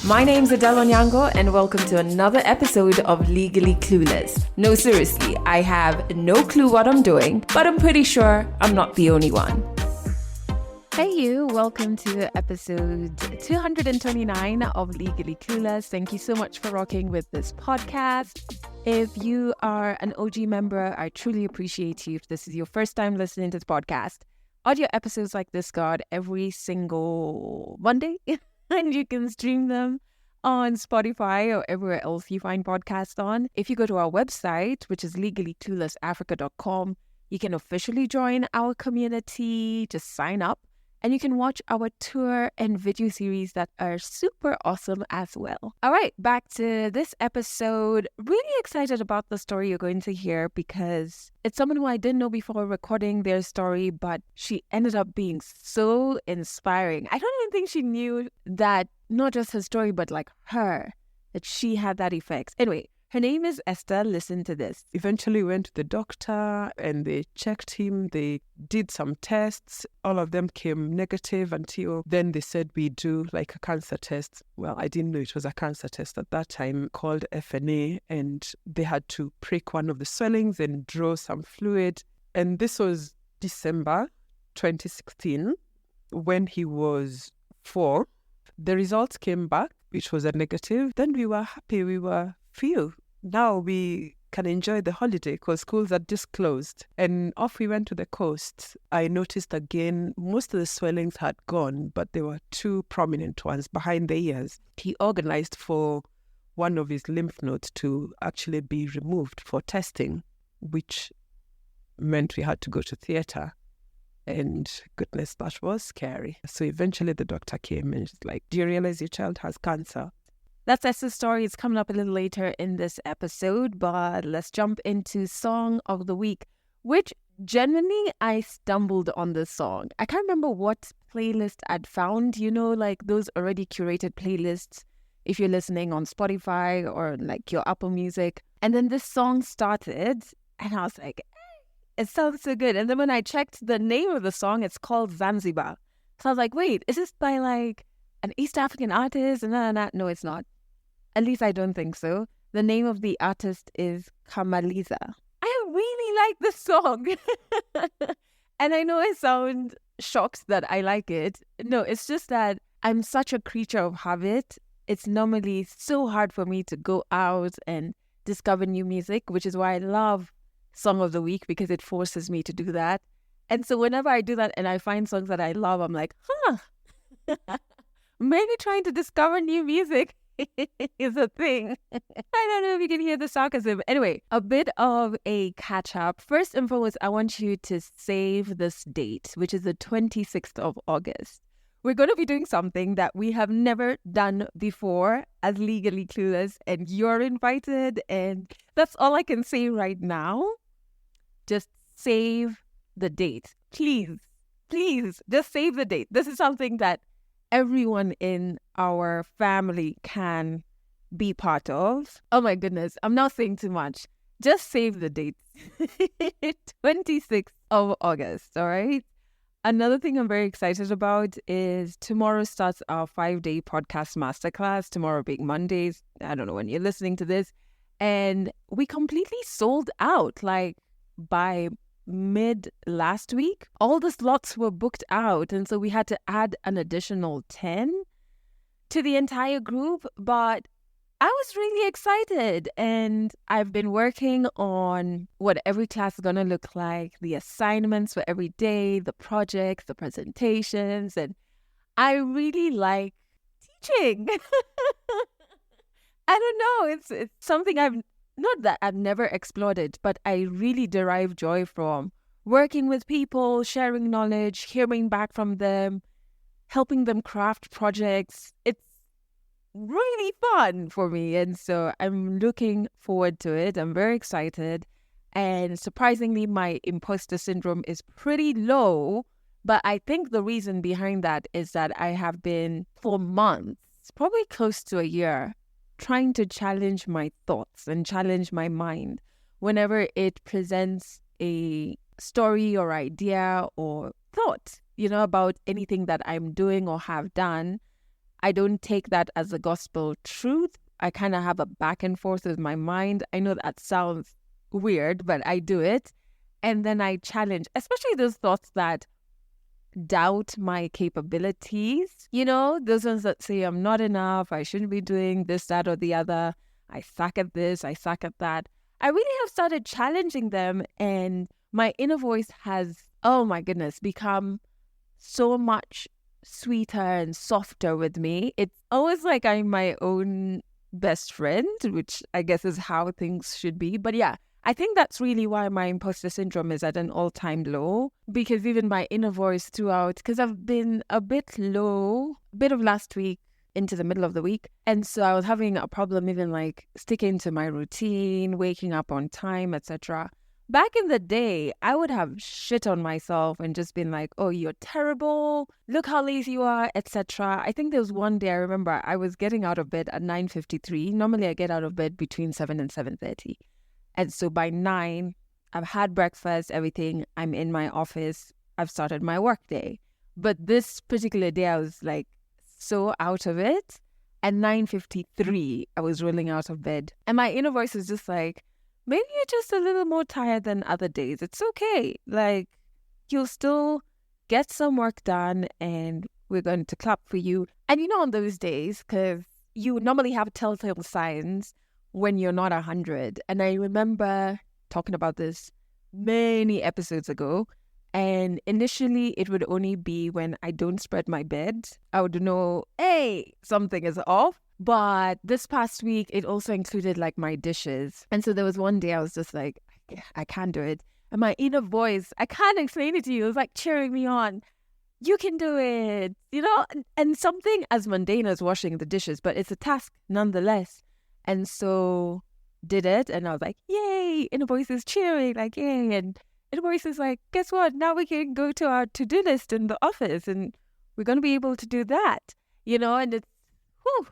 My name's Adele Onyango, and welcome to another episode of Legally Clueless. No, seriously, I have no clue what I'm doing, but I'm pretty sure I'm not the only one. Hey you, welcome to episode 229 of Legally Clueless. Thank you so much for rocking with this podcast. If you are an OG member, I truly appreciate you. If this is your first time listening to this podcast, audio episodes like this go out every single Monday. And you can stream them on Spotify or everywhere else you find podcasts on. If you go to our website, which is legallycluelessafrica.com, you can officially join our community, just sign up, and you can watch our tour and video series that are super awesome as well. All right, back to this episode. Really excited about the story you're going to hear because it's someone who I didn't know before recording their story, but she ended up being so inspiring. I don't even think she knew that not just her story, but like her, that she had that effect. Anyway, her name is Esther. Listen to this. Eventually went to the doctor and they checked him. They did some tests. All of them came negative until then they said we do like a cancer test. Well, I didn't know it was a cancer test at that time called FNA, and they had to prick one of the swellings and draw some fluid. And this was December 2016 when he was 4. The results came back, which was a negative. Then we were happy. We were phew. Now we can enjoy the holiday because schools are just closed. And off we went to the coast. I noticed again, most of the swellings had gone, but there were 2 prominent ones behind the ears. He organized for one of his lymph nodes to actually be removed for testing, which meant we had to go to theatre. And goodness, that was scary. So eventually the doctor came and she's like, "Do you realize your child has cancer?" That's Esther's story. It's coming up a little later in this episode, but let's jump into Song of the Week, which genuinely I stumbled on this song. I can't remember what playlist I'd found, like those already curated playlists if you're listening on Spotify or like your Apple Music. And then this song started and I was like, it sounds so good. And then when I checked the name of the song, it's called Zanzibar. So I was like, wait, is this by like an East African artist? And no, it's not. At least I don't think so. The name of the artist is Kamaliza. I really like this song. And I know I sound shocked that I like it. No, it's just that I'm such a creature of habit. It's normally so hard for me to go out and discover new music, which is why I love Song of the Week, because it forces me to do that. And so whenever I do that and I find songs that I love, I'm like, maybe trying to discover new music is a thing. I don't know if you can hear the sarcasm. Anyway, a bit of a catch up. First and foremost, I want you to save this date, which is the 26th of August. We're going to be doing something that we have never done before as Legally Clueless, and you're invited. And that's all I can say right now. Just save the date. Please, just save the date. This is something that everyone in our family can be part of. Oh my goodness, I'm not saying too much. Just save the date. 26th of August, all right? Another thing I'm very excited about is tomorrow starts our 5-day podcast masterclass, tomorrow being Mondays. I don't know when you're listening to this. And we completely sold out, like by mid last week. All the slots were booked out, and so we had to add an additional 10 to the entire group. But I was really excited, and I've been working on what every class is going to look like, the assignments for every day, the projects, the presentations, and I really like teaching. I don't know, it's something not that I've never explored it, but I really derive joy from working with people, sharing knowledge, hearing back from them, helping them craft projects. It's really fun for me, and so I'm looking forward to it. I'm very excited, and surprisingly my imposter syndrome is pretty low, but I think the reason behind that is that I have been for months, probably close to a year, trying to challenge my thoughts and challenge my mind whenever it presents a story or idea or thought, about anything that I'm doing or have done. I don't take that as a gospel truth. I kind of have a back and forth with my mind. I know that sounds weird, but I do it. And then I challenge, especially those thoughts that doubt my capabilities. You know, those ones that say I'm not enough, I shouldn't be doing this, that, or the other. I suck at this, I suck at that. I really have started challenging them, and my inner voice has, oh my goodness, become so much sweeter and softer with me. It's always like I'm my own best friend, which I guess is how things should be. But yeah, I think that's really why my imposter syndrome is at an all-time low, because even my inner voice throughout, because I've been a bit low, a bit of last week into the middle of the week. And so I was having a problem even like sticking to my routine, waking up on time, etc. Back in the day, I would have shit on myself and just been like, oh, you're terrible. Look how lazy you are, etc. I think there was one day I remember I was getting out of bed at 9:53. Normally I get out of bed between 7 and 7:30. And so by 9, I've had breakfast, everything. I'm in my office. I've started my work day. But this particular day, I was like so out of it. At 9:53, I was rolling out of bed. And my inner voice is just like, maybe you're just a little more tired than other days. It's okay. Like, you'll still get some work done and we're going to clap for you. And you know, on those days, because you normally have telltale signs when you're not 100. And I remember talking about this many episodes ago. And initially, it would only be when I don't spread my bed. I would know, hey, something is off. But this past week, it also included like my dishes. And so there was one day I was just like, I can't do it. And my inner voice, I can't explain it to you. It was like cheering me on. You can do it, you know? And something as mundane as washing the dishes, but it's a task nonetheless. And so did it. And I was like, yay. Inner voice is cheering, like, yay. And inner voice is like, guess what? Now we can go to our to-do list in the office and we're going to be able to do that, you know? And it's, whew.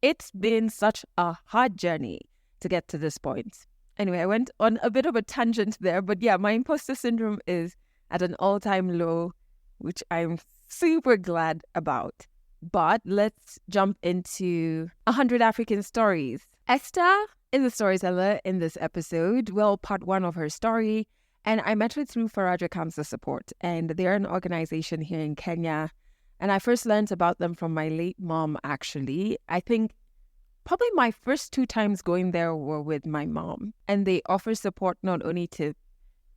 It's been such a hard journey to get to this point. Anyway, I went on a bit of a tangent there, but yeah, my imposter syndrome is at an all-time low, which I'm super glad about. But let's jump into 100 African stories. Esther is a storyteller in this episode. Well, part 1 of her story. And I met her through Faraja Cancer Support. And they're an organization here in Kenya. And I first learned about them from my late mom, actually. I think probably my first 2 times going there were with my mom. And they offer support not only to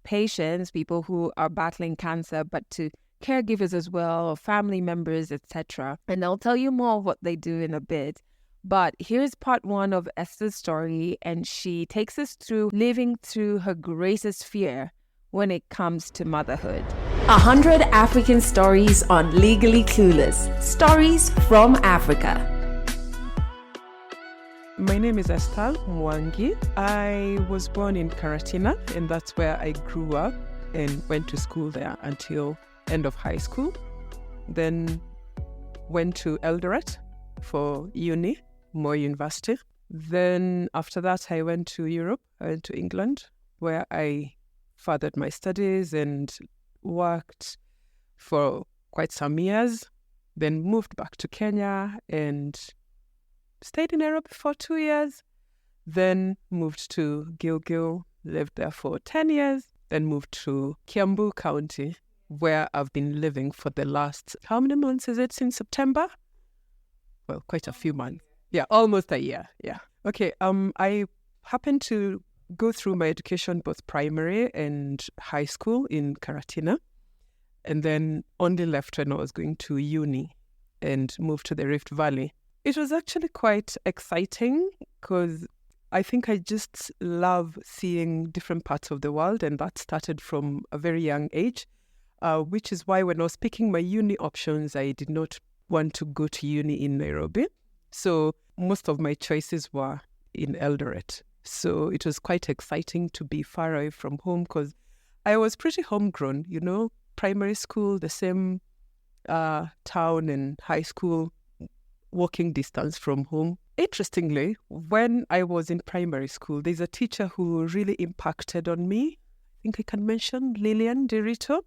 patients, people who are battling cancer, but to caregivers as well, or family members, etc. And I'll tell you more of what they do in a bit. But here's part 1 of Esther's story, and she takes us through living through her greatest fear when it comes to motherhood. 100 African stories on Legally Clueless. Stories from Africa. My name is Esther Mwangi. I was born in Karatina, and that's where I grew up and went to school there until end of high school. Then went to Eldoret for uni, Moore University. Then after that, I went to Europe. I went to England, where I furthered my studies and worked for quite some years. Then moved back to Kenya and stayed in Nairobi for 2 years. Then moved to Gilgil, lived there for 10 years. Then moved to Kiambu County, where I've been living for the last, how many months is it since September? Well, quite a few months. Yeah, almost a year. Yeah. Okay. I happened to go through my education, both primary and high school in Karatina, and then only left when I was going to uni and moved to the Rift Valley. It was actually quite exciting because I think I just love seeing different parts of the world, and that started from a very young age. Which is why when I was picking my uni options, I did not want to go to uni in Nairobi. So most of my choices were in Eldoret. So it was quite exciting to be far away from home because I was pretty homegrown, you know, primary school, the same town, and high school, walking distance from home. Interestingly, when I was in primary school, there's a teacher who really impacted on me. I think I can mention Lillian Dirito.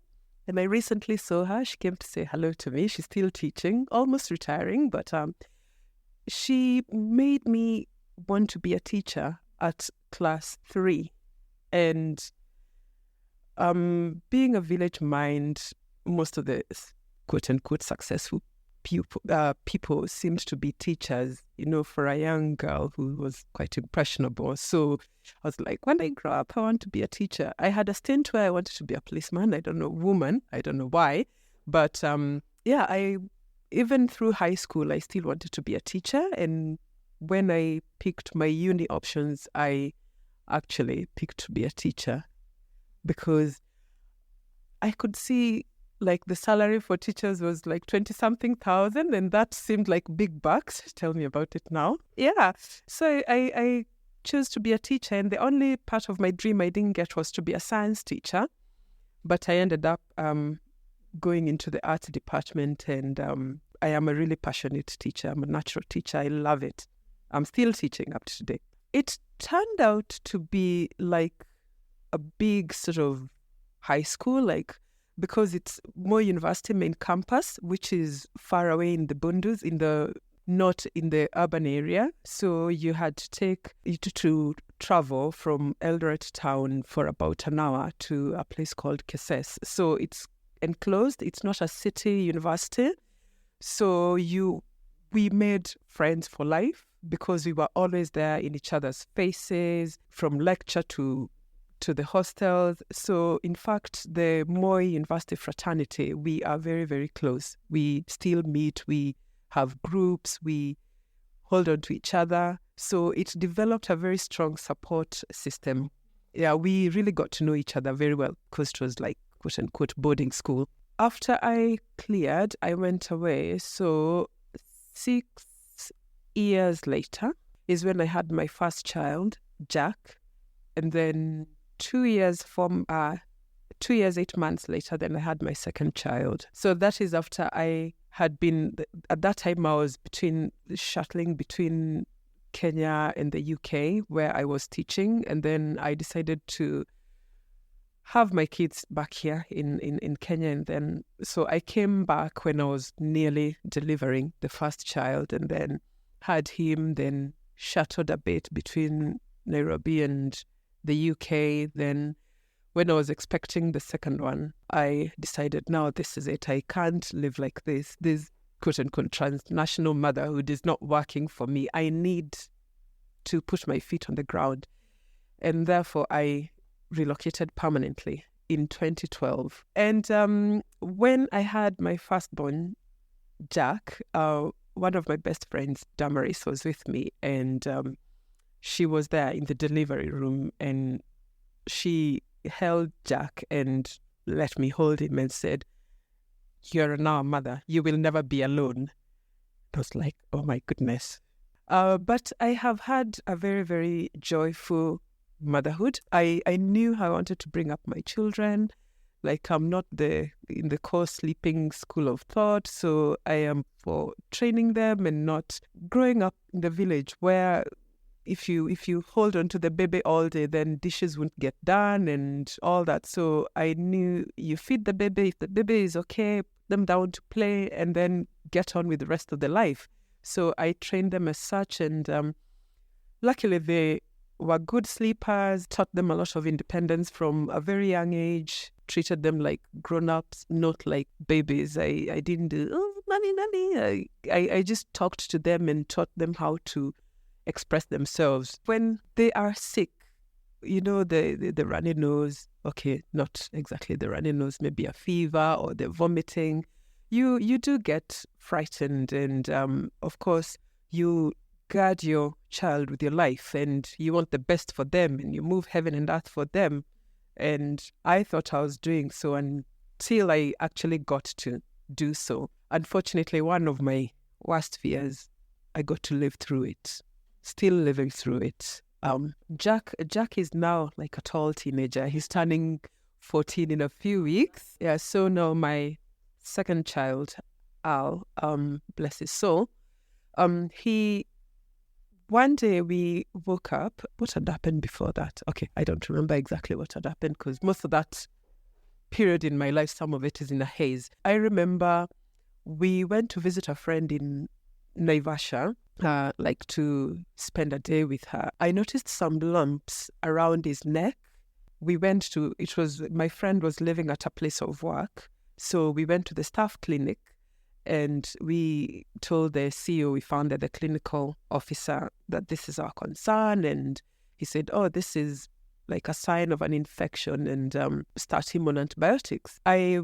And I recently saw her. She came to say hello to me. She's still teaching, almost retiring, but she made me want to be a teacher at class 3. And being a village mind, most of the quote-unquote successful people seemed to be teachers, for a young girl who was quite impressionable. So I was like, when I grow up, I want to be a teacher. I had a stint where I wanted to be a policeman. I don't know, woman. I don't know why. But even through high school, I still wanted to be a teacher. And when I picked my uni options, I actually picked to be a teacher because I could see like the salary for teachers was like 20-something thousand, and that seemed like big bucks. Tell me about it now. Yeah. So I chose to be a teacher, and the only part of my dream I didn't get was to be a science teacher. But I ended up going into the arts department, and I am a really passionate teacher. I'm a natural teacher. I love it. I'm still teaching up to today. It turned out to be like a big sort of high school, because it's more university main campus, which is far away in the Bundus, not in the urban area. So you had to travel from Eldoret town for about an hour to a place called Keses. So it's enclosed. It's not a city university. So we made friends for life because we were always there in each other's faces, from lecture to the hostels. So in fact, the Moi University fraternity, we are very, very close. We still meet, we have groups, we hold on to each other. So it developed a very strong support system. Yeah, we really got to know each other very well because it was like, quote unquote, boarding school. After I cleared, I went away. So 6 years later is when I had my first child, Jack. And then 2 years, 8 months later, then I had my second child. So that is after I had been, at that time I was shuttling between Kenya and the UK where I was teaching. And then I decided to have my kids back here in Kenya. And then, so I came back when I was nearly delivering the first child, and then had him, then shuttled a bit between Nairobi and the UK. Then when I was expecting the second one, I decided, now this is it. I can't live like this. This quote-unquote transnational motherhood is not working for me. I need to put my feet on the ground. And therefore, I relocated permanently in 2012. And when I had my firstborn, Jack, one of my best friends, Damaris, was with me, and she was there in the delivery room, and she held Jack and let me hold him and said, "You're now a mother. You will never be alone." I was like, oh my goodness. But I have had a very, very joyful motherhood. I knew how I wanted to bring up my children. Like, I'm not in the core sleeping school of thought. So I am for training them and not growing up in the village where if you hold on to the baby all day, then dishes won't get done and all that. So I knew you feed the baby. If the baby is okay, put them down to play and then get on with the rest of their life. So I trained them as such, and luckily they were good sleepers, taught them a lot of independence from a very young age, treated them like grown-ups, not like babies. I didn't do, oh, nanny. I just talked to them and taught them how to express themselves. When they are sick, the runny nose, okay, not exactly the runny nose, maybe a fever or the vomiting, you do get frightened, and of course you guard your child with your life and you want the best for them and you move heaven and earth for them. And I thought I was doing so until I actually got to do so. Unfortunately, one of my worst fears, I got to live through it. Still living through it. Jack is now like a tall teenager. He's turning 14 in a few weeks. Yeah, so now my second child, Al, bless his soul, one day we woke up. What had happened before that? Okay, I don't remember exactly what had happened because most of that period in my life, some of it is in a haze. I remember we went to visit a friend in Naivasha, like to spend a day with her. I noticed some lumps around his neck. My friend was living at a place of work. So we went to the staff clinic and we told the CEO, we found the clinical officer, that this is our concern. And he said, oh, this is like a sign of an infection, and start him on antibiotics. I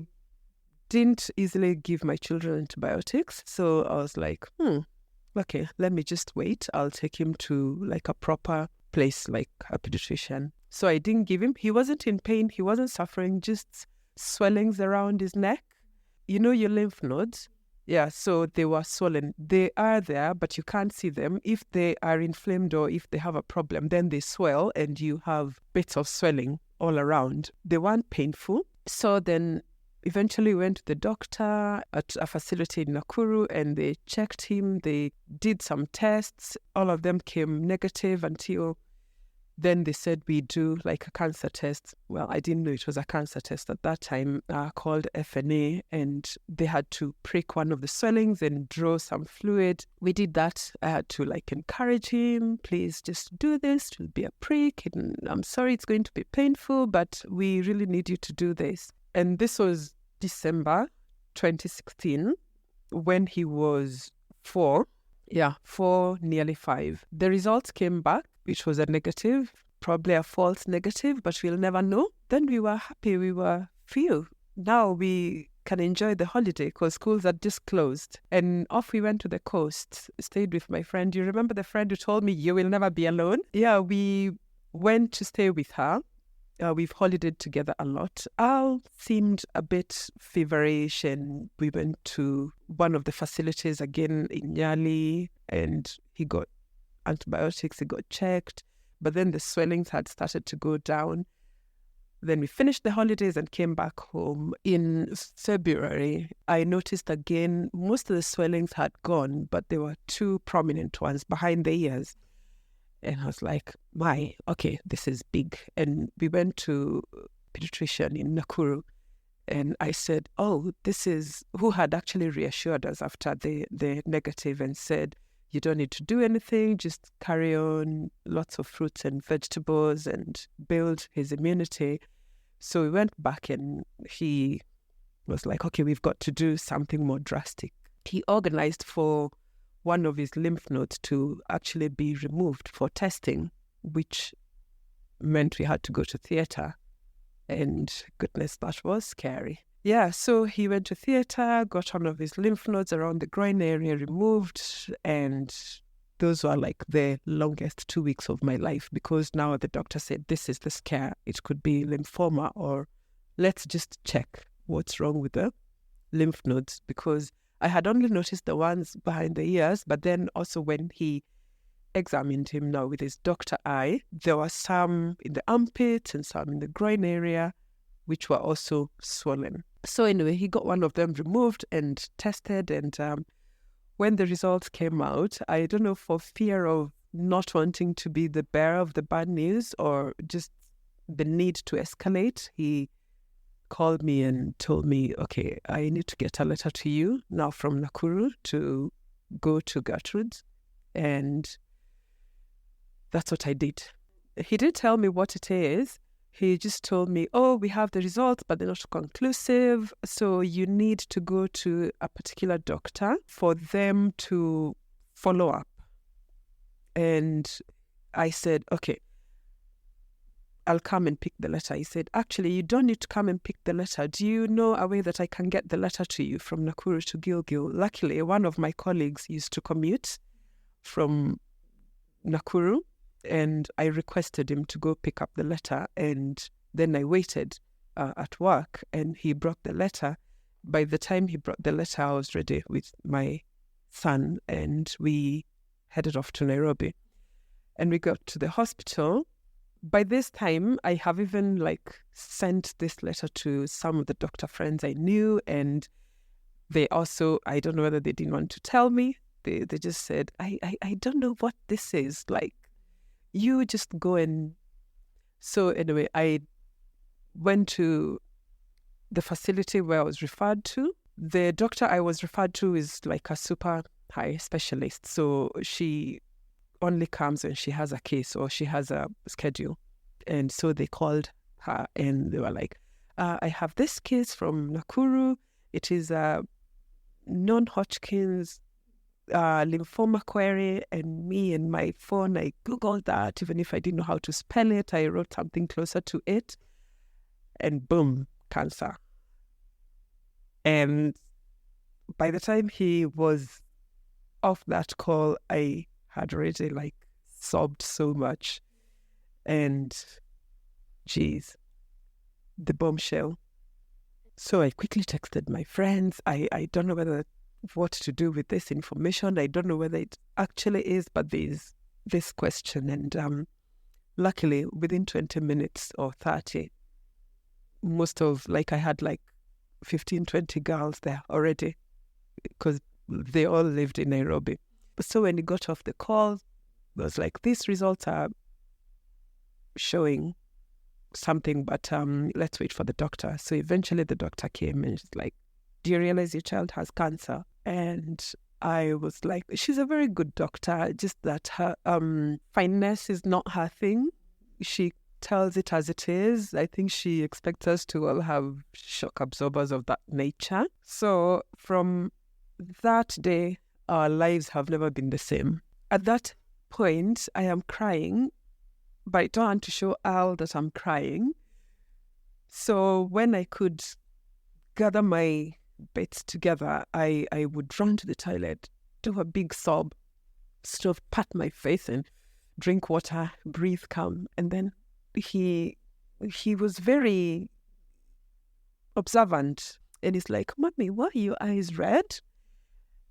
didn't easily give my children antibiotics. So I was like, okay, let me just wait. I'll take him to like a proper place, like a pediatrician. So I didn't give him. He wasn't in pain. He wasn't suffering, just swellings around his neck. You know your lymph nodes? Yeah, so they were swollen. They are there, but you can't see them. If they are inflamed or if they have a problem, then they swell and you have bits of swelling all around. They weren't painful. So then eventually we went to the doctor at a facility in Nakuru and they checked him. They did some tests. All of them came negative until then they said we do like a cancer test. Well, I didn't know it was a cancer test at that time, called FNA, and they had to prick one of the swellings and draw some fluid. We did that. I had to like encourage him, please just do this. It will be a prick. And I'm sorry it's going to be painful, but we really need you to do this. And this was December 2016 when he was 4, nearly 5. The results came back, which was a negative, probably a false negative, but we'll never know. Then we were happy. We were phew. Now we can enjoy the holiday because schools are just closed. And off we went to the coast, stayed with my friend. You remember the friend who told me you will never be alone? Yeah, we went to stay with her. We've holidayed together a lot. Al seemed a bit feverish and we went to one of the facilities again in Nyali and he got antibiotics, he got checked, but then the swellings had started to go down. Then we finished the holidays and came back home. In February, I noticed again, most of the swellings had gone, but there were 2 prominent ones behind the ears. And I was like, okay, this is big. And we went to a pediatrician in Nakuru. And I said, who had actually reassured us after the negative and said, you don't need to do anything, just carry on, lots of fruits and vegetables and build his immunity. So we went back and he was like, okay, we've got to do something more drastic. He organized for one of his lymph nodes to actually be removed for testing, which meant we had to go to theatre. And goodness, that was scary. Yeah, so he went to theatre, got one of his lymph nodes around the groin area removed, and those were like the longest 2 weeks of my life because now the doctor said, this is the scare. It could be lymphoma, or let's just check what's wrong with the lymph nodes, because I had only noticed the ones behind the ears, but then also when he examined him now with his doctor eye, there were some in the armpit and some in the groin area, which were also swollen. So anyway, he got one of them removed and tested. And when the results came out, I don't know, for fear of not wanting to be the bearer of the bad news or just the need to escalate, he called me and told me, okay, I need to get a letter to you now from Nakuru to go to Gertrude's. And that's what I did. He didn't tell me what it is. He just told me, we have the results, but they're not conclusive. So you need to go to a particular doctor for them to follow up. And I said, okay, I'll come and pick the letter. He said, actually, you don't need to come and pick the letter. Do you know a way that I can get the letter to you from Nakuru to Gilgil? Luckily, one of my colleagues used to commute from Nakuru, and I requested him to go pick up the letter. And then I waited at work, and he brought the letter. By the time he brought the letter, I was ready with my son, and we headed off to Nairobi. And we got to the hospital. By this time, I have even sent this letter to some of the doctor friends I knew, and they also, I don't know whether they didn't want to tell me. They just said, I don't know what this is. You just go and... So anyway, I went to the facility where I was referred to. The doctor I was referred to is like a super high specialist. So she only comes when she has a case or she has a schedule. And so they called her and they were like, I have this case from Nakuru. It is a non-Hodgkin's lymphoma query, and me and my phone, I Googled that. Even if I didn't know how to spell it, I wrote something closer to it, and boom, cancer. And by the time he was off that call, I had already like sobbed so much. And geez, the bombshell. So I quickly texted my friends. I don't know what to do with this information. I don't know whether it actually is, but there's this question. And luckily, within 20 minutes or 30, I had like 15, 20 girls there already because they all lived in Nairobi. So when he got off the call, it was like, these results are showing something, but let's wait for the doctor. So eventually the doctor came and she's like, do you realize your child has cancer? And I was like, she's a very good doctor, just that her finesse is not her thing. She tells it as it is. I think she expects us to all have shock absorbers of that nature. So from that day, our lives have never been the same. At that point, I am crying, but I don't want to show Al that I'm crying. So when I could gather my bits together, I would run to the toilet, do a big sob, sort of pat my face and drink water, breathe calm. And then he was very observant. And he's like, Mommy, why are your eyes red?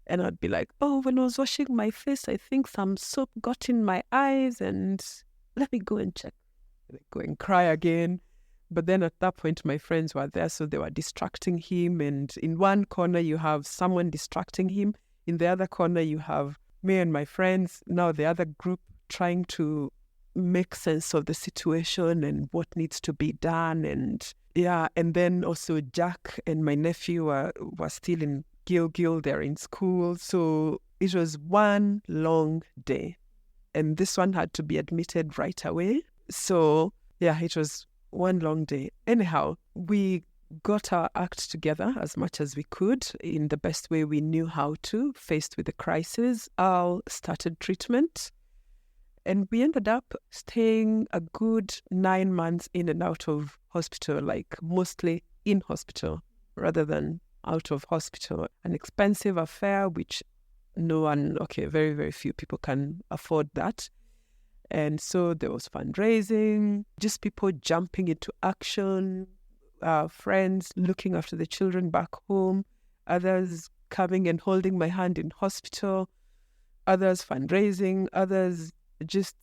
And I'd be like, oh, when I was washing my face, I think some soap got in my eyes and let me go and check. I go and cry again. But then at that point, my friends were there, so they were distracting him. And in one corner, you have someone distracting him. In the other corner, you have me and my friends, now the other group, trying to make sense of the situation and what needs to be done. And yeah, and then also Jack and my nephew were still in Gilgil, they're in school. So it was one long day. And this one had to be admitted right away. So yeah, it was one long day. Anyhow, we got our act together as much as we could in the best way we knew how to, faced with the crisis. Al started treatment. And we ended up staying a good 9 months in and out of hospital, like mostly in hospital rather than out of hospital. An expensive affair, which very, very few people can afford that. And so there was fundraising, just people jumping into action, friends looking after the children back home, others coming and holding my hand in hospital, others fundraising, others just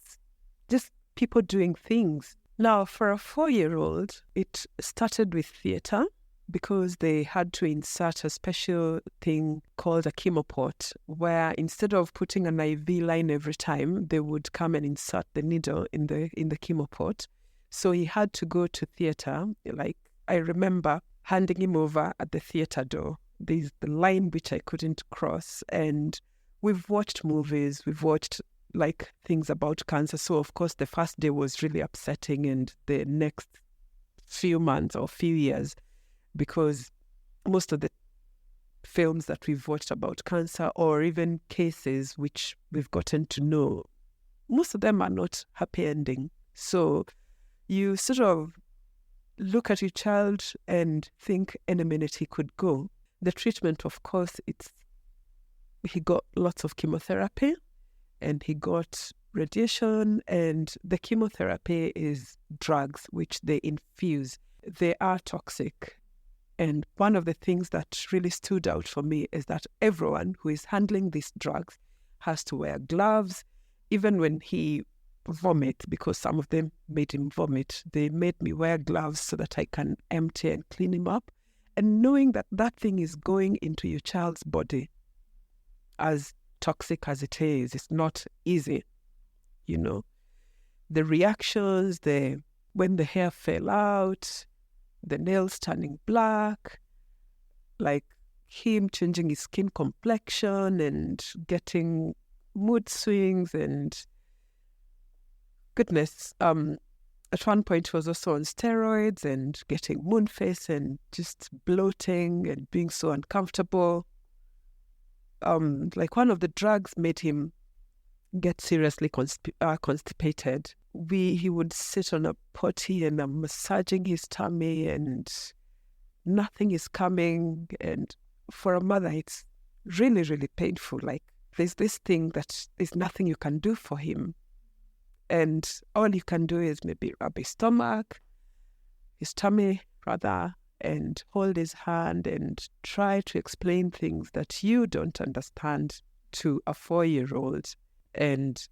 people doing things. Now, for a 4-year-old, it started with theatre because they had to insert a special thing called a chemoport, where instead of putting an IV line every time, they would come and insert the needle in the chemoport. So he had to go to theatre. Like, I remember handing him over at the theatre door. There's the line which I couldn't cross. And we've watched movies, we've watched like things about cancer. So of course the first day was really upsetting, and the next few months or few years, because most of the films that we've watched about cancer or even cases which we've gotten to know, most of them are not happy ending. So you sort of look at your child and think any minute he could go. The treatment, of course, he got lots of chemotherapy and he got radiation, and the chemotherapy is drugs which they infuse. They are toxic. And one of the things that really stood out for me is that everyone who is handling these drugs has to wear gloves. Even when he vomits, because some of them made him vomit, they made me wear gloves so that I can empty and clean him up. And knowing that that thing is going into your child's body, as toxic as it is, it's not easy, you know. The reactions, when the hair fell out, the nails turning black, like him changing his skin complexion and getting mood swings and goodness. At one point he was also on steroids and getting moon face and just bloating and being so uncomfortable. Like one of the drugs made him get seriously constipated. He would sit on a potty and I'm massaging his tummy and nothing is coming. And for a mother, it's really, really painful. Like there's this thing that there's nothing you can do for him. And all you can do is maybe rub his tummy rather, and hold his hand and try to explain things that you don't understand to a 4-year-old, and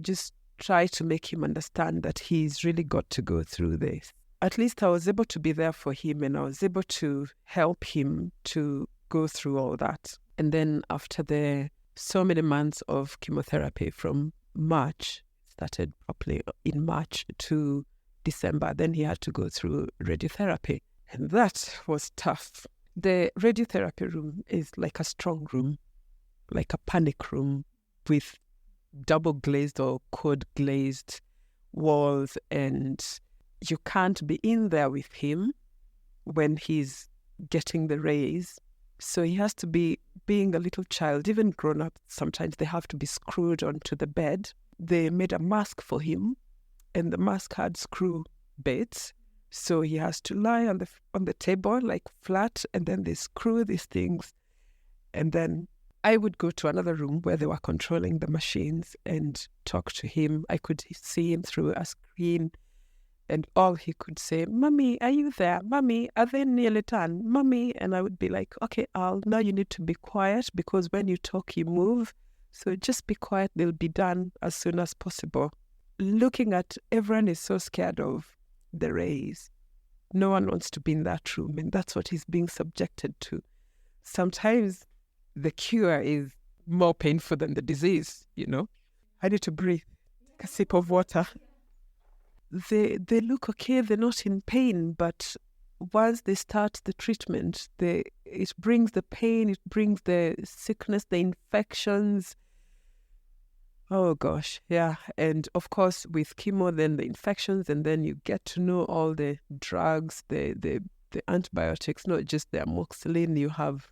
just try to make him understand that he's really got to go through this. At least I was able to be there for him and I was able to help him to go through all that. And then after the so many months of chemotherapy from March, started properly in March to December, then he had to go through radiotherapy. And that was tough. The radiotherapy room is like a strong room, like a panic room with double glazed or code glazed walls, and you can't be in there with him when he's getting the rays. So he has to be, being a little child, even grown up, sometimes they have to be screwed onto the bed. They made a mask for him, and the mask had screw bits. So he has to lie on the table like flat, and then they screw these things. And then I would go to another room where they were controlling the machines and talk to him. I could see him through a screen, and all he could say, "Mommy, are you there? Mommy, are they nearly done? Mommy?" And I would be like, "Okay, Al, now you need to be quiet because when you talk, you move. So just be quiet. They'll be done as soon as possible." Looking at everyone is so scared of the rays. No one wants to be in that room, and that's what he's being subjected to. Sometimes the cure is more painful than the disease, you know. I need to breathe, take a sip of water. They look okay, they're not in pain, but once they start the treatment, it brings the pain, it brings the sickness, the infections. Oh gosh, yeah. And of course with chemo, then the infections, and then you get to know all the drugs, the antibiotics, not just the amoxicillin, you have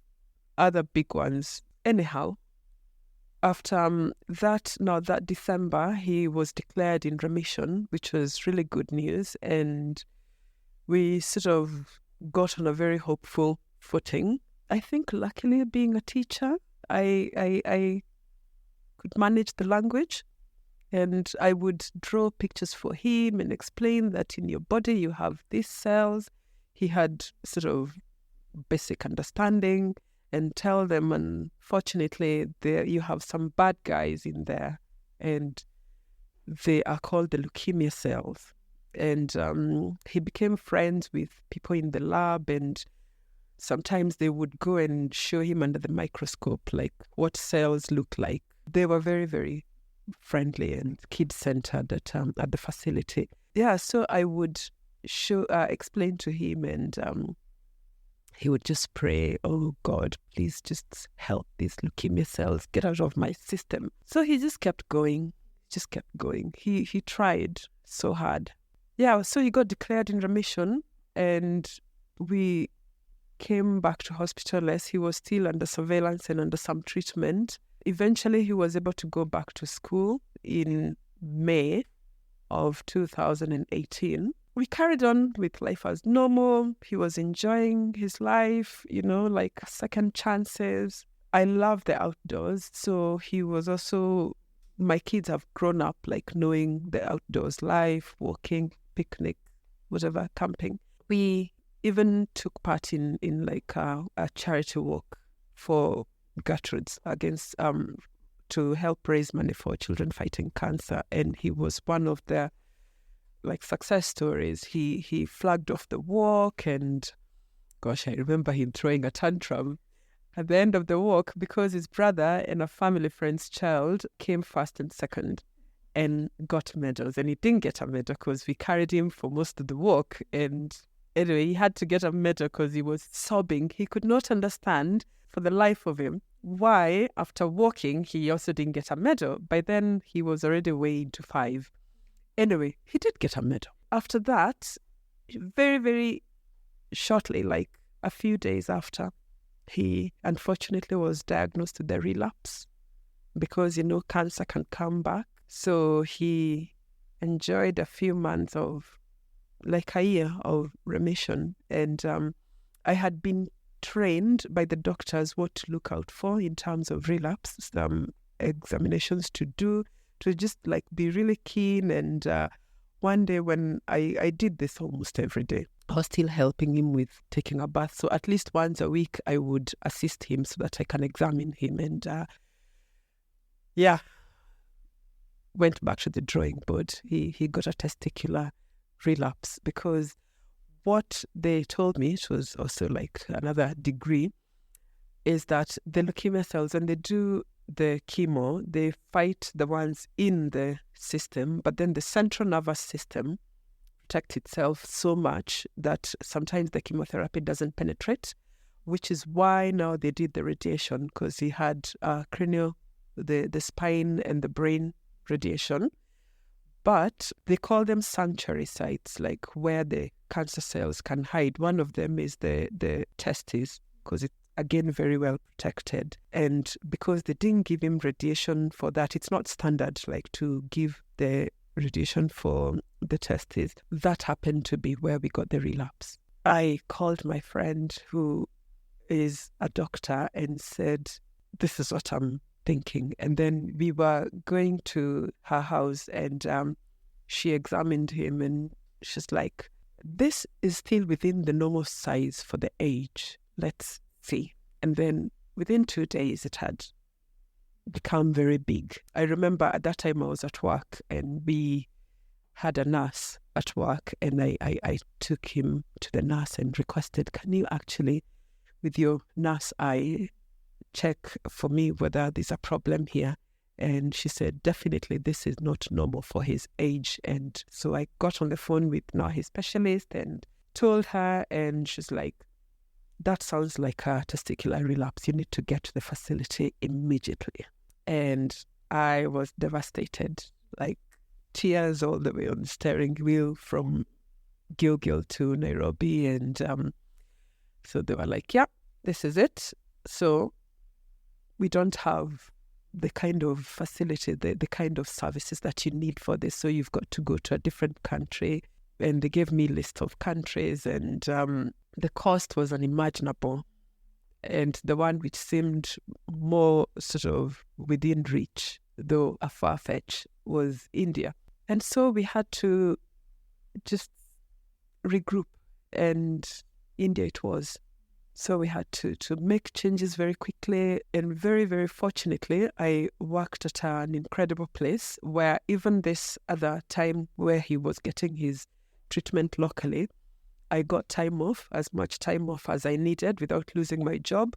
other big ones. Anyhow, after that December, he was declared in remission, which was really good news. And we sort of got on a very hopeful footing. I think luckily being a teacher, I could manage the language, and I would draw pictures for him and explain that in your body you have these cells. He had sort of basic understanding, and tell them, unfortunately, you have some bad guys in there, and they are called the leukemia cells. And he became friends with people in the lab, and sometimes they would go and show him under the microscope, like what cells look like. They were very, very friendly and kid-centered at the facility. Yeah, so I would explain to him, and he would just pray, "Oh God, please just help these leukemia cells get out of my system." So he just kept going, He tried so hard. Yeah, so he got declared in remission, and we came back to hospital as he was still under surveillance and under some treatment. Eventually, he was able to go back to school in May of 2018. We carried on with life as normal. He was enjoying his life, like second chances. I love the outdoors. So he was also, my kids have grown up like knowing the outdoors life, walking, picnic, whatever, camping. We even took part in like a charity walk for Gertrude's against to help raise money for children fighting cancer, and he was one of the success stories. He flagged off the walk, and gosh, I remember him throwing a tantrum at the end of the walk because his brother and a family friend's child came first and second and got medals, and he didn't get a medal because we carried him for most of the walk, and Anyway, he had to get a medal because he was sobbing. He could not understand for the life of him why, after walking, he also didn't get a medal. By then, he was already way into 5. Anyway, he did get a medal. After that, very, very shortly, like a few days after, he unfortunately was diagnosed with the relapse because, cancer can come back. So he enjoyed a few months of, like a year of remission. And I had been trained by the doctors what to look out for in terms of relapse, some examinations to do, to just like be really keen. And one day when I did this almost every day, I was still helping him with taking a bath. So at least once a week, I would assist him so that I can examine him. And went back to the drawing board. He got a testicular relapse because what they told me, it was also like another degree, is that the leukemia cells, when they do the chemo, they fight the ones in the system, but then the central nervous system protects itself so much that sometimes the chemotherapy doesn't penetrate, which is why now they did the radiation, because he had cranial, the spine and the brain radiation. But they call them sanctuary sites, like where the cancer cells can hide. One of them is the testes, because it's, again, very well protected. And because they didn't give him radiation for that, it's not standard like to give the radiation for the testes. That happened to be where we got the relapse. I called my friend who is a doctor and said, this is what I'm thinking. And then we were going to her house and she examined him and she's like, this is still within the normal size for the age. Let's see. And then within 2 days, it had become very big. I remember at that time I was at work and we had a nurse at work, and I took him to the nurse and requested, can you actually, with your nurse eye, check for me whether there's a problem here? And she said, definitely this is not normal for his age. And so I got on the phone with now his specialist and told her, and she's like, that sounds like a testicular relapse. You need to get to the facility immediately. And I was devastated, like tears all the way on the steering wheel from Gilgil to Nairobi. And so they were like, yeah, this is it. So we don't have the kind of facility, the kind of services that you need for this. So you've got to go to a different country. And they gave me a list of countries, and the cost was unimaginable. And the one which seemed more sort of within reach, though a far-fetched, was India. And so we had to just regroup, and India it was. So we had to make changes very quickly, and very, very fortunately, I worked at an incredible place where even this other time where he was getting his treatment locally, I got time off, as much time off as I needed without losing my job,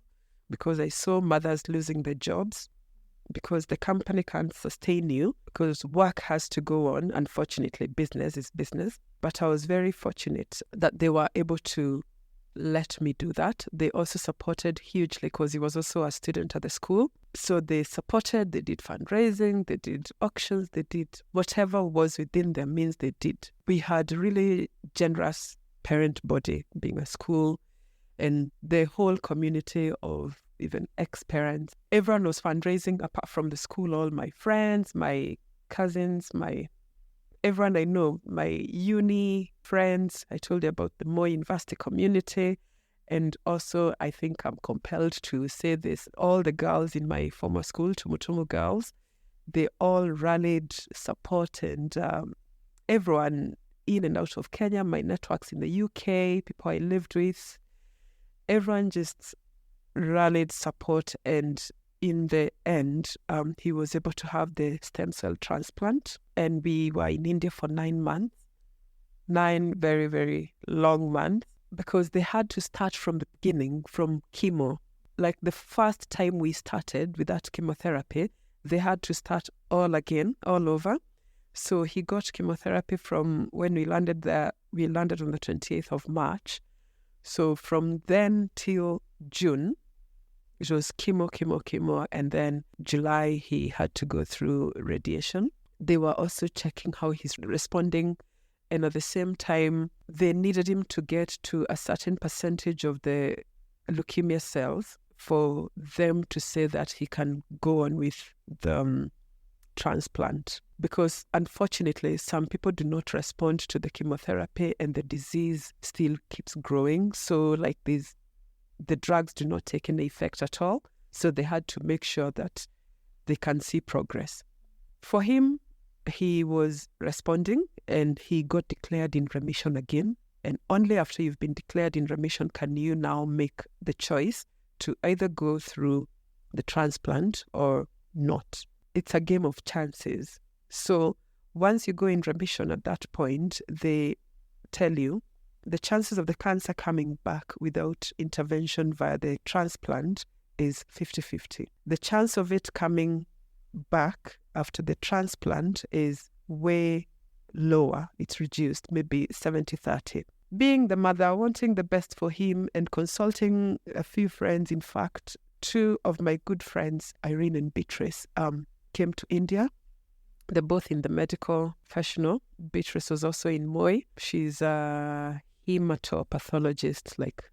because I saw mothers losing their jobs, because the company can't sustain you, because work has to go on. Unfortunately, business is business. But I was very fortunate that they were able to let me do that. They also supported hugely because he was also a student at the school. So they supported, they did fundraising, they did auctions, they did whatever was within their means, they did. We had really generous parent body, being a school, and the whole community of even ex-parents. Everyone was fundraising apart from the school, all my friends, my cousins, everyone I know, my uni friends. I told you about the Moi University community. And also, I think I'm compelled to say this, all the girls in my former school, Tumutumu girls, they all rallied support, and everyone in and out of Kenya, my networks in the UK, people I lived with, everyone just rallied support. And in the end, he was able to have the stem cell transplant. And we were in India for 9 months, 9 very, very long months, because they had to start from the beginning, from chemo. Like the first time we started with that chemotherapy, they had to start all again, all over. So he got chemotherapy from when we landed there. We landed on the 28th of March. So from then till June, it was chemo. And then July, he had to go through radiation. They were also checking how he's responding. And at the same time, they needed him to get to a certain percentage of the leukemia cells for them to say that he can go on with the transplant. Because unfortunately, some people do not respond to the chemotherapy and the disease still keeps growing. So like the drugs do not take any effect at all. So they had to make sure that they can see progress. For him, he was responding and he got declared in remission again. And only after you've been declared in remission can you now make the choice to either go through the transplant or not. It's a game of chances. So once you go in remission at that point, they tell you the chances of the cancer coming back without intervention via the transplant is 50-50. The chance of it coming back after the transplant is way lower. It's reduced, maybe 70-30. Being the mother, wanting the best for him and consulting a few friends, in fact, two of my good friends, Irene and Beatrice, came to India. They're both in the medical professional. Beatrice was also in Moi. She's a hematopathologist, like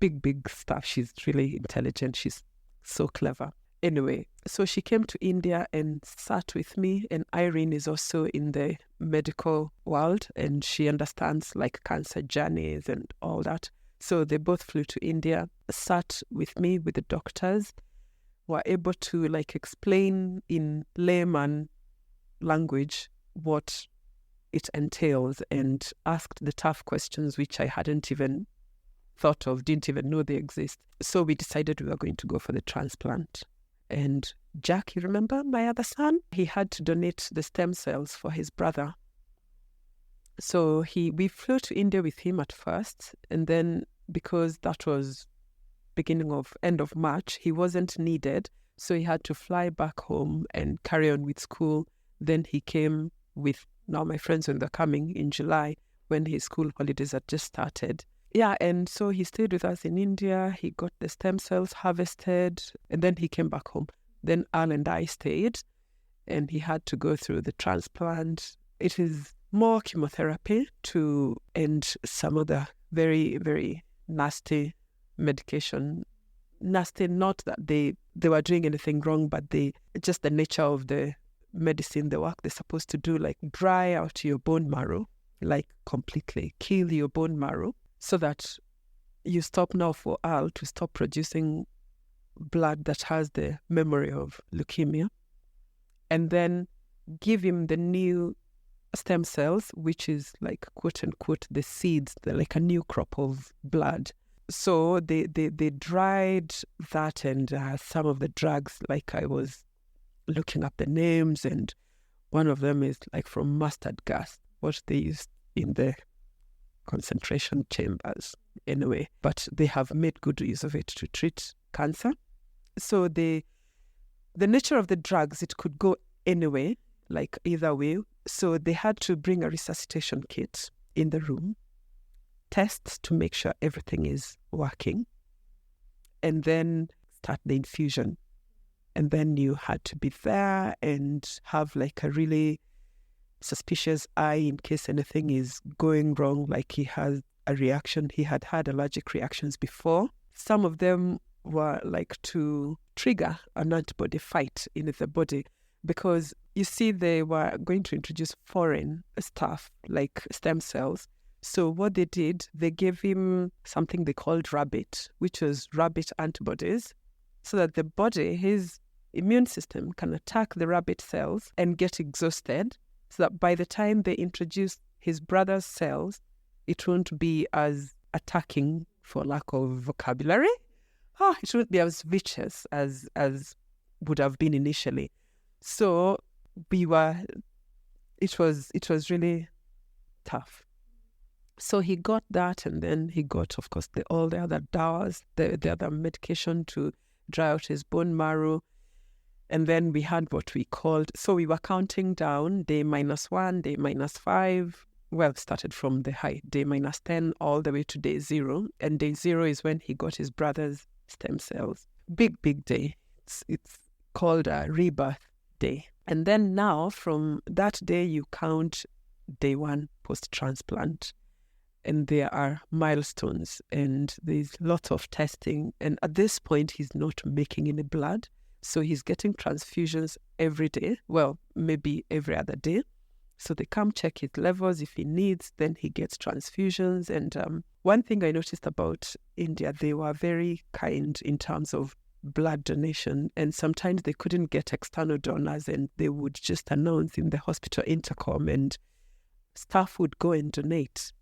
big stuff. She's really intelligent. She's so clever. Anyway, so she came to India and sat with me, and Irene is also in the medical world and she understands like cancer journeys and all that. So they both flew to India, sat with me, with the doctors, were able to like explain in layman language what it entails and asked the tough questions which I hadn't even thought of, didn't even know they exist. So we decided we were going to go for the transplant. And Jack, you remember my other son? He had to donate the stem cells for his brother. So we flew to India with him at first, and then because that was end of March, he wasn't needed, so he had to fly back home and carry on with school. Then he came with now my friends when they're coming in July when his school holidays had just started. Yeah, and so he stayed with us in India. He got the stem cells harvested, and then he came back home. Then Al and I stayed, and he had to go through the transplant. It is more chemotherapy to end some of the very, very nasty medication. Nasty, not that they were doing anything wrong, but just the nature of the medicine, the work they're supposed to do, like dry out your bone marrow, like completely kill your bone marrow, so that you stop now for Al to stop producing blood that has the memory of leukemia, and then give him the new stem cells, which is like quote unquote the seeds, like a new crop of blood. So they dried that and some of the drugs, like I was looking up the names, and one of them is like from mustard gas, what they used in the concentration chambers anyway, but they have made good use of it to treat cancer. So the nature of the drugs, it could go anyway, like either way. So they had to bring a resuscitation kit in the room, tests to make sure everything is working, and then start the infusion. And then you had to be there and have like a really suspicious eye in case anything is going wrong, like he has a reaction. He had allergic reactions before. Some of them were like to trigger an antibody fight in the body, because you see they were going to introduce foreign stuff like stem cells. So what they did, they gave him something they called rabbit, which was rabbit antibodies, so that the body, his immune system, can attack the rabbit cells and get exhausted, so that by the time they introduce his brother's cells, it won't be as attacking, for lack of vocabulary. It won't be as vicious as would have been initially. So it was really tough. So he got that, and then he got, of course, all the other dawahs, the other medication to dry out his bone marrow. And then we had what we called, so we were counting down day -1, day -5. Well, started from the high, day -10, all the way to day 0. And day 0 is when he got his brother's stem cells. Big, big day. It's called a rebirth day. And then now, from that day, you count day 1 post-transplant. And there are milestones, and there's lots of testing. And at this point, he's not making any blood. So he's getting transfusions every day. Well, maybe every other day. So they come check his levels. If he needs, then he gets transfusions. And one thing I noticed about India, they were very kind in terms of blood donation. And sometimes they couldn't get external donors, and they would just announce in the hospital intercom, and staff would go and donate.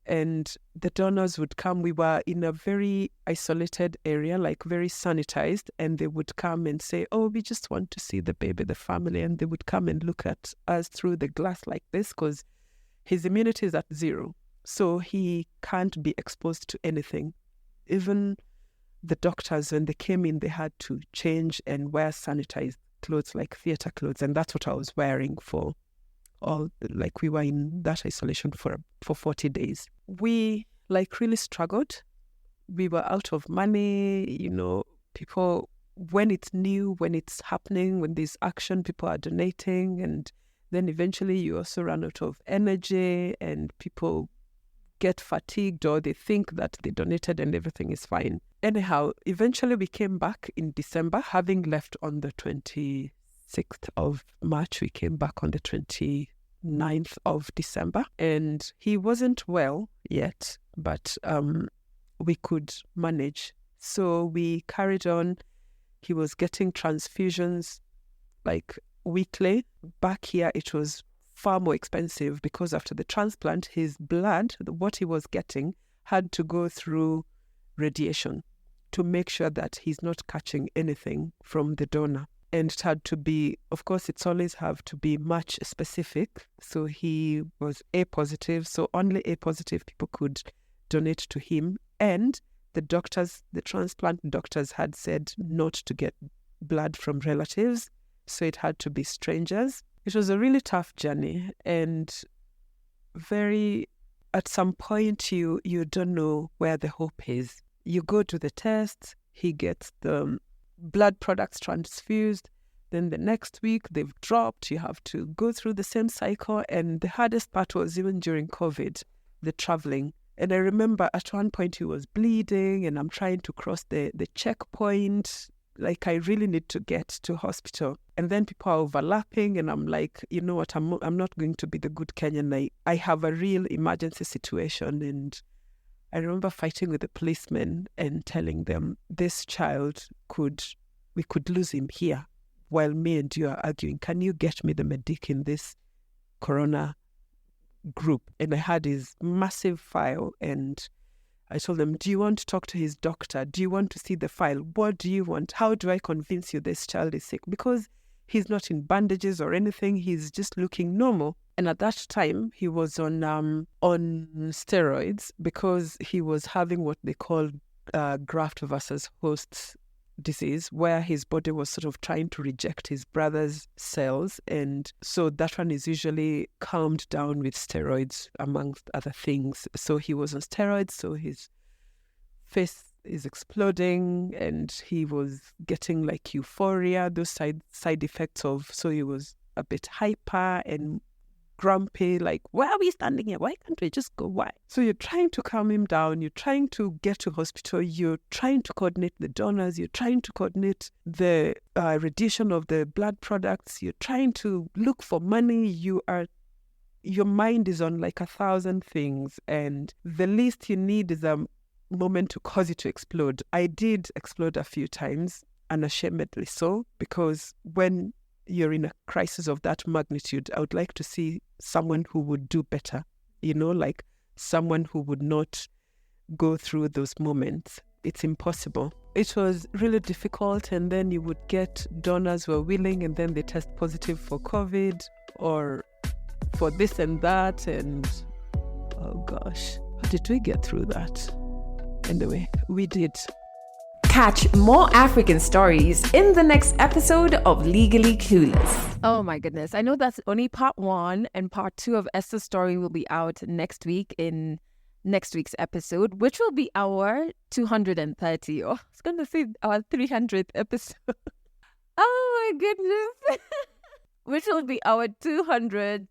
And the donors would come. We were in a very isolated area, like very sanitized, and they would come and say, oh, we just want to see the baby, the family. And they would come and look at us through the glass like this, because his immunity is at 0. So he can't be exposed to anything. Even the doctors, when they came in, they had to change and wear sanitized clothes, like theater clothes. And that's what I was wearing for like we were in that isolation for 40 days. We really struggled. We were out of money, people, when it's new, when it's happening, when there's action, people are donating. And then eventually you also run out of energy, and people get fatigued, or they think that they donated and everything is fine. Anyhow, eventually we came back in December, having left on the 26th of March. We came back on the 29th of December, and he wasn't well yet, but we could manage. So we carried on. He was getting transfusions like weekly. Back here, it was far more expensive, because after the transplant, his blood, what he was getting, had to go through radiation to make sure that he's not catching anything from the donor. And it had to be, of course, it's always have to be much specific. So he was A positive, so only A positive people could donate to him. And the transplant doctors had said not to get blood from relatives, so it had to be strangers. It was a really tough journey, and at some point you don't know where the hope is. You go to the test, he gets the blood products transfused, then the next week they've dropped, you have to go through the same cycle. And the hardest part was even during COVID, the traveling. And I remember at one point he was bleeding, and I'm trying to cross the checkpoint, like I really need to get to hospital. And then people are overlapping, and I'm like, you know what, I'm not going to be the good Kenyan. I have a real emergency situation. And I remember fighting with the policemen and telling them, this child we could lose him here while me and you are arguing. Can you get me the medic in this corona group? And I had his massive file, and I told them, do you want to talk to his doctor? Do you want to see the file? What do you want? How do I convince you this child is sick? Because he's not in bandages or anything. He's just looking normal. And at that time, he was on steroids, because he was having what they call graft versus host disease, where his body was sort of trying to reject his brother's cells. And so that one is usually calmed down with steroids, amongst other things. So he was on steroids, so his face is exploding, and he was getting like euphoria, those side effects of, so he was a bit hyper and grumpy, like, why are we standing here? Why can't we just go? Why? So you're trying to calm him down, you're trying to get to hospital, you're trying to coordinate the donors, you're trying to coordinate the radiation of the blood products, you're trying to look for money, your mind is on like 1,000 things, and the least you need is a moment to cause it to explode. I did explode a few times, unashamedly so, because when you're in a crisis of that magnitude, I would like to see someone who would do better, like someone who would not go through those moments. It's impossible. It was really difficult, and then you would get donors who are willing, and then they test positive for COVID or for this and that, and oh gosh, how did we get through that? Anyway, we did. Catch more African stories in the next episode of Legally Clueless. Oh my goodness. I know that's only part 1, and part 2 of Esther's story will be out next week in next week's episode, which will be our 230. Oh, I was going to say our 300th episode. Oh my goodness. Which will be our 230th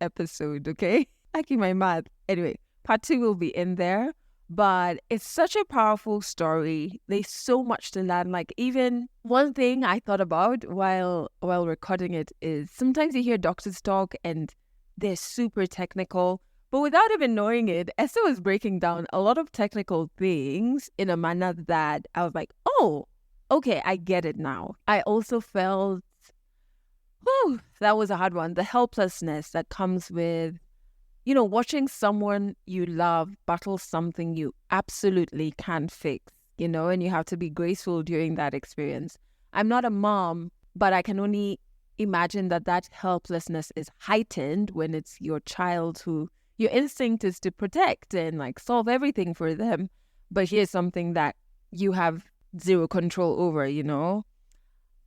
episode, okay? I keep my math. Anyway, part 2 will be in there. But it's such a powerful story. There's so much to learn. Like, even one thing I thought about while recording it is sometimes you hear doctors talk and they're super technical, but without even knowing it, Esther was breaking down a lot of technical things in a manner that I was like, oh, okay, I get it now. I also felt, whew, that was a hard one. The helplessness that comes with, you know, watching someone you love battle something you absolutely can't fix, you know, and you have to be graceful during that experience. I'm not a mom, but I can only imagine that helplessness is heightened when it's your child who your instinct is to protect and like solve everything for them. But here's something that you have zero control over, you know.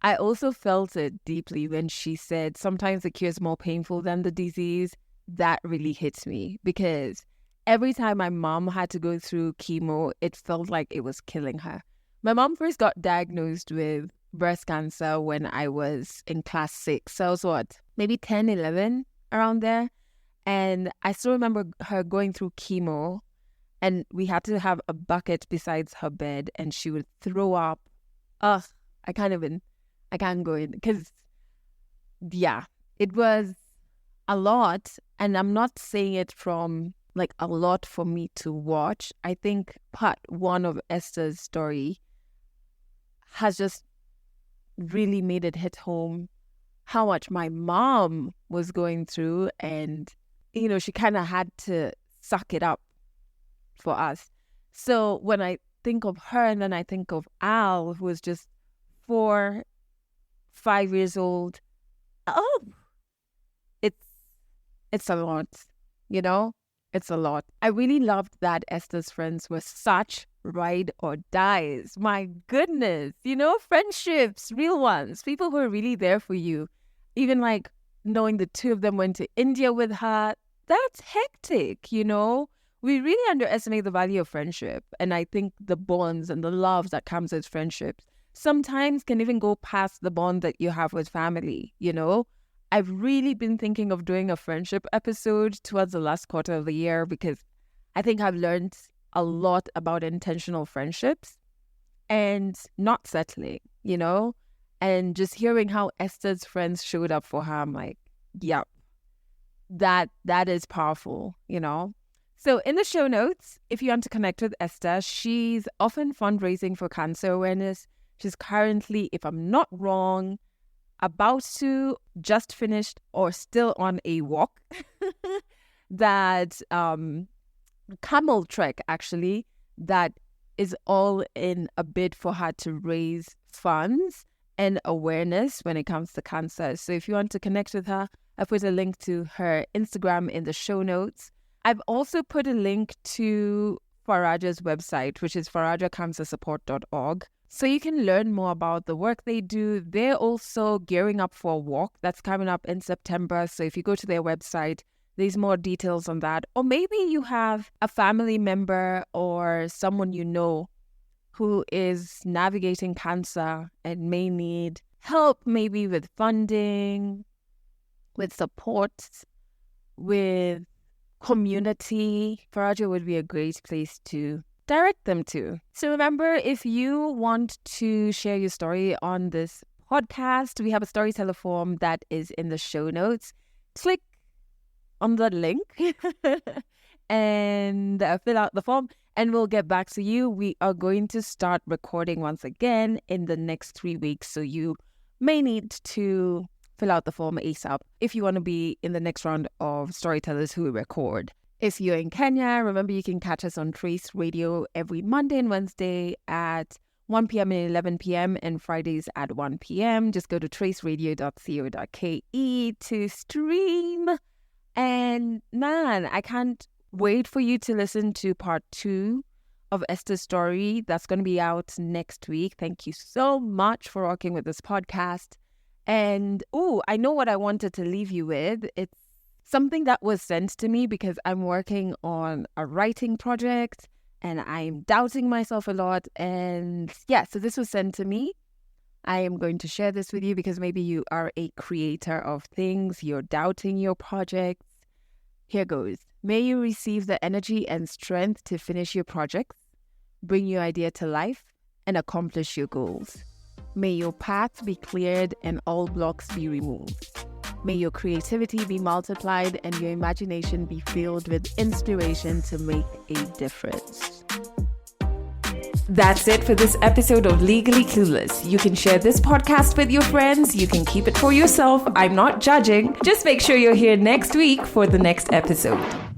I also felt it deeply when she said sometimes the cure is more painful than the disease. That really hits me because every time my mom had to go through chemo, it felt like it was killing her. My mom first got diagnosed with breast cancer when I was in class 6. So I was maybe 10, 11, around there. And I still remember her going through chemo and we had to have a bucket besides her bed and she would throw up. Ugh, I can't go in because, yeah, it was a lot, and I'm not saying it from like a lot for me to watch. I think part 1 of Esther's story has just really made it hit home how much my mom was going through, and you know, she kind of had to suck it up for us. So when I think of her and then I think of Al, who was just 4, 5 years old, oh, it's a lot, you know? It's a lot. I really loved that Esther's friends were such ride or dies. My goodness, you know, friendships, real ones, people who are really there for you. Even like knowing the 2 of them went to India with her, that's hectic, you know? We really underestimate the value of friendship. And I think the bonds and the love that comes with friendships sometimes can even go past the bond that you have with family, you know? I've really been thinking of doing a friendship episode towards the last quarter of the year because I think I've learned a lot about intentional friendships and not settling, you know, and just hearing how Esther's friends showed up for her. I'm like, yep, that is powerful, you know. So in the show notes, if you want to connect with Esther, she's often fundraising for cancer awareness. She's currently, if I'm not wrong, about to just finished or still on a walk that camel trek actually that is all in a bid for her to raise funds and awareness when it comes to cancer. So if you want to connect with her, I put a link to her Instagram in the show notes. I've also put a link to Faraja's website, which is farajacancersupport.org. So you can learn more about the work they do. They're also gearing up for a walk that's coming up in September. So if you go to their website, there's more details on that. Or maybe you have a family member or someone you know who is navigating cancer and may need help, maybe with funding, with support, with community. Faraja would be a great place to direct them to. So remember, if you want to share your story on this podcast, we have a storyteller form that is in the show notes. Click on the link and fill out the form and we'll get back to you. We are going to start recording once again in the next 3 weeks. So you may need to fill out the form ASAP if you want to be in the next round of storytellers who record. If you're in Kenya, remember you can catch us on Trace Radio every Monday and Wednesday at 1 p.m. and 11 p.m. and Fridays at 1 p.m. Just go to traceradio.co.ke to stream. And man, I can't wait for you to listen to part 2 of Esther's story that's going to be out next week. Thank you so much for rocking with this podcast. And, I know what I wanted to leave you with. It's something that was sent to me because I'm working on a writing project and I'm doubting myself a lot. And so this was sent to me. I am going to share this with you because maybe you are a creator of things, you're doubting your projects. Here goes. May you receive the energy and strength to finish your projects, bring your idea to life, and accomplish your goals. May your path be cleared and all blocks be removed. May your creativity be multiplied and your imagination be filled with inspiration to make a difference. That's it for this episode of Legally Clueless. You can share this podcast with your friends. You can keep it for yourself. I'm not judging. Just make sure you're here next week for the next episode.